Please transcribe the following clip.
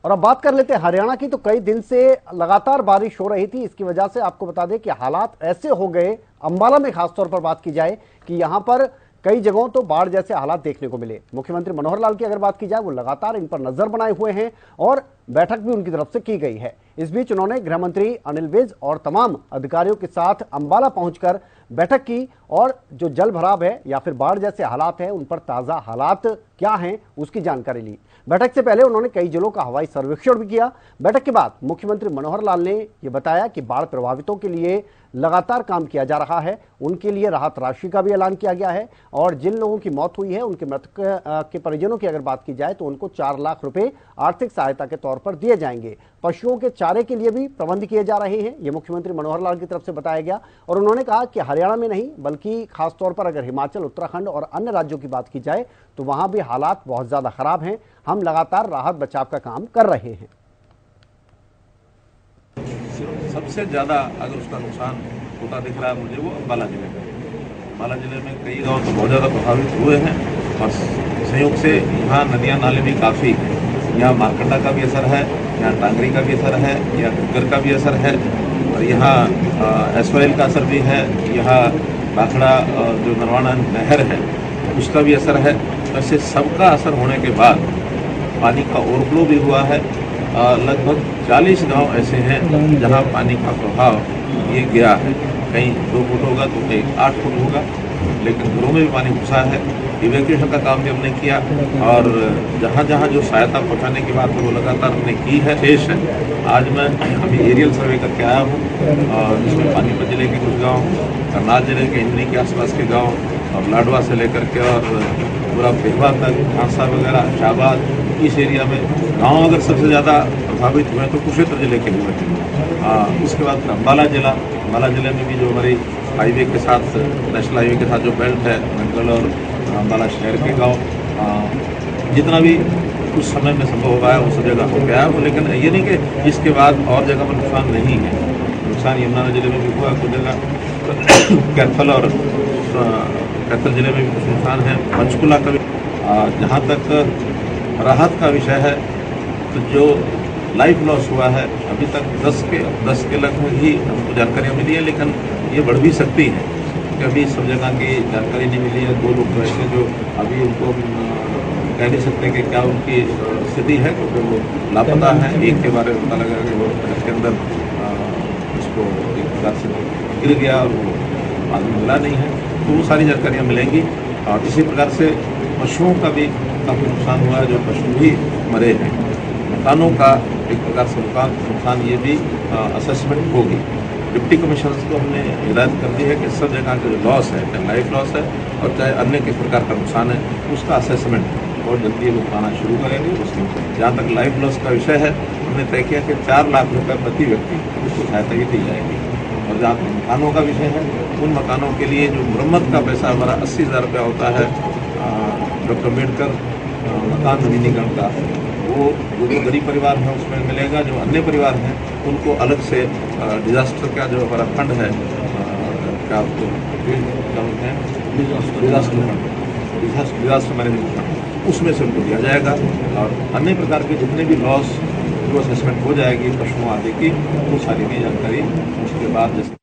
और अब बात कर लेते हैं हरियाणा की। तो कई दिन से लगातार बारिश हो रही थी, इसकी वजह से आपको बता दें कि हालात ऐसे हो गए, अंबाला में खासतौर पर बात की जाए कि यहां पर कई जगहों तो बाढ़ जैसे हालात देखने को मिले। मुख्यमंत्री मनोहर लाल की अगर बात की जाए, वो लगातार इन पर नजर बनाए हुए हैं और बैठक भी उनकी तरफ से की गई है। इस बीच उन्होंने गृह मंत्री अनिल विज और तमाम अधिकारियों के साथ अंबाला पहुंचकर बैठक की और जो जल भराव है या फिर बाढ़ जैसे हालात हैं, उन पर ताजा हालात क्या हैं उसकी जानकारी ली। बैठक से पहले उन्होंने कई जिलों का हवाई सर्वेक्षण भी किया। बैठक के बाद मुख्यमंत्री मनोहर लाल ने यह बताया कि बाढ़ प्रभावितों के लिए लगातार काम किया जा रहा है, उनके लिए राहत राशि का भी ऐलान किया गया है और जिन लोगों की मौत हुई है उनके मृतक के परिजनों की अगर बात की जाए तो उनको 4 लाख रुपए आर्थिक सहायता के तौर पर दिए जाएंगे। पशुओं के चारे के लिए भी प्रबंध किए जा रहे हैं, ये मुख्यमंत्री मनोहर लाल की तरफ से बताया गया। और उन्होंने कहा कि हरियाणा में नहीं बल्कि खासतौर पर अगर हिमाचल, उत्तराखंड और अन्य राज्यों की बात की जाए तो वहां भी हालात बहुत ज्यादा खराब हैं। हम लगातार राहत बचाव का काम कर रहे हैं। सबसे ज़्यादा अगर उसका नुकसान होता दिख रहा है मुझे वो अंबाला जिले में। अंबाला जिले में कई गांव तो बहुत ज़्यादा प्रभावित हुए हैं और संयोग से यहाँ नदियाँ नाले भी काफ़ी हैं। यहाँ मारकंडा का भी असर है, यहाँ टांगरी का भी असर है, यहाँ घग्गर का भी असर है और यहाँ एसवाइल का असर भी है। यहाँ भाखड़ा जो नरवाना नहर है उसका भी असर है। ऐसे सबका असर होने के बाद पानी का ओवरफ्लो भी हुआ है। लगभग 40 गांव ऐसे हैं जहां पानी का प्रभाव ये गया है। कहीं 2 फुट होगा तो कहीं 8 फुट होगा, लेकिन घरों में भी पानी घुसा है। इवैक्यूएशन का काम भी हमने किया और जहां जहां जो सहायता पहुंचाने की बात है वो लगातार हमने की है। शेष है, आज मैं अभी एरियल सर्वे करके आया हूँ और इसमें पानीपत जिले के कुछ गाँव, करनाल जिले के हिंदनी के आसपास के गाँव और लाडवा से लेकर के और पूरा बेहवा तक, हांसा वगैरह, शाहबाद, इस एरिया में गांव अगर सबसे ज़्यादा प्रभावित हुए तो कुरुक्षेत्र जिले के हुए हैं। उसके बाद अंबाला जिले में भी जो हमारी हाईवे के साथ, नेशनल हाईवे के साथ जो बेल्ट है, मंगल और अंबाला शहर के गांव, जितना भी उस समय में संभव हुआ है उस जगह हो गया है। लेकिन ये नहीं कि इसके बाद और जगह पर नुकसान नहीं है। नुकसान यमुना जिले में भी हुआ कुछ जगह, कैथल और कैथल जिले में भी कुछ नुकसान है, पंचकुला का भी। जहाँ तक राहत का विषय है तो जो लाइफ लॉस हुआ है अभी तक 10 के लगभग ही हमको जानकारियाँ मिली है, लेकिन ये बढ़ भी सकती है क्योंकि अभी सब जगह की जानकारी नहीं मिली है। 2 लोग तो ऐसे जो अभी उनको कह नहीं सकते कि क्या उनकी स्थिति है क्योंकि वो लापता है। एक के बारे में पता लगा कि वो घर के अंदर उसको एक प्रकार से गिर गया और वो आदमी मिला नहीं है, तो वो सारी जानकारियाँ मिलेंगी। और इसी प्रकार से पशुओं का भी काफ़ी नुकसान हुआ है, जो पशु भी मरे हैं। मकानों का एक प्रकार से नुकसान ये भी असेसमेंट होगी। डिप्टी कमिश्नर को हमने हिदायत कर दी है कि सब जगह का जो लॉस है, चाहे लाइफ लॉस है और चाहे अन्य किस प्रकार का नुकसान है, उसका असेसमेंट बहुत जल्दी वो कराना शुरू करेंगे। उसमें जहाँ तक लाइफ लॉस का विषय है, हमने तय किया कि 4 लाख रुपये प्रति व्यक्ति उसको सहायता भी दी जाएगी। और जहाँ तक मकानों का विषय है, उन मकानों के लिए जो मरम्मत का पैसा हमारा 80,000 रुपया होता है डॉक्टर अम्बेडकर मकान नवीनीकरण का, वो जो गरीब परिवार हैं उसमें मिलेगा। जो अन्य परिवार हैं उनको अलग से डिजास्टर का जो हमारा फंड है, क्या उसको बोलते हैं, डिजास्टर मैनेजमेंट फंड, उसमें से उनको दिया जाएगा। और अन्य प्रकार के जितने भी लॉस जो असेसमेंट हो जाएगी पशुओं आदि की, वो सारी भी जानकारी उसके बाद जैसे